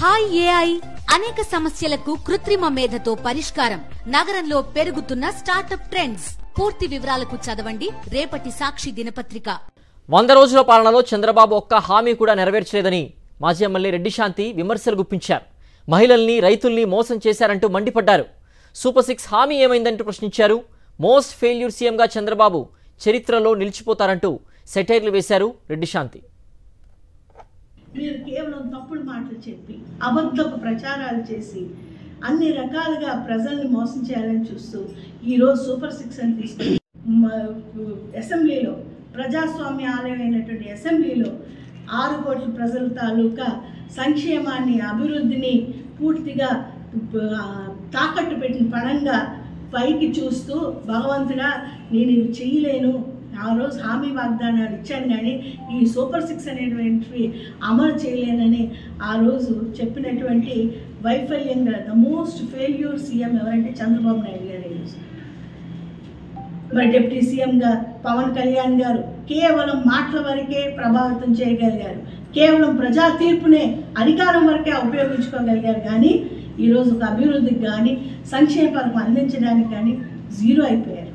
Hi AI అనేక సమస్యలకు కృత్రిమ మేధతో పరిష్కారం. నగరంలో పెరుగుతున్న స్టార్టప్ ట్రెండ్స్. పూర్తి వివరాలకు చదవండి రేపటి సాక్షి దినపత్రిక. 100 రోజుల పాలనలో చంద్రబాబు ఒక్క హామీ కూడా నెరవేర్చలేదని మాజీ ఎమ్మెల్యే రెడ్డి శాంతి విమర్శలు గుప్పించారు. మహిళల్ని రైతుల్ని మోసం చేశారంటూ మండిపడ్డారు. సూపర్ 6 హామీ ఏమైందంటూ ప్రశ్నించారు. మోస్ట్ ఫెయిల్యూర్ సీఎంగా చంద్రబాబు చరిత్రలో నిలిచిపోతారంటూ సెటైర్లు వేశారు రెడ్డి శాంతి. మీరు కేవలం తప్పుడు మాటలు చెప్పి అబద్ధపు ప్రచారాలు చేసి అన్ని రకాలుగా ప్రజల్ని మోసం చేయాలని చూస్తూ ఈరోజు సూపర్ 6 అని తీసుకుని అసెంబ్లీలో ప్రజాస్వామ్య ఆలయమైనటువంటి అసెంబ్లీలో 6 కోట్ల ప్రజల తాలూకా సంక్షేమాన్ని అభివృద్ధిని పూర్తిగా తాకట్టు పెట్టిన పణంగా పైకి చూస్తూ భగవంతుడా నేను ఇది చేయలేను, ఆ రోజు హామీ వాగ్దానాలు ఇచ్చాను కానీ ఈ సూపర్ 6 అనేటువంటి అమలు చేయలేనని ఆ రోజు చెప్పినటువంటి వైఫల్యంగా ద మోస్ట్ ఫెయిల్యూర్ సీఎం ఎవరంటే చంద్రబాబు నాయుడు గారు. మరి డిప్యూటీ సీఎంగా పవన్ కళ్యాణ్ గారు కేవలం మాటల వరకే ప్రభావితం చేయగలిగారు, కేవలం ప్రజా తీర్పునే అధికారం వరకే ఉపయోగించుకోగలిగారు. కానీ ఈరోజు ఒక అభివృద్ధికి కానీ సంక్షేమ పథకం అందించడానికి కానీ జీరో అయిపోయారు.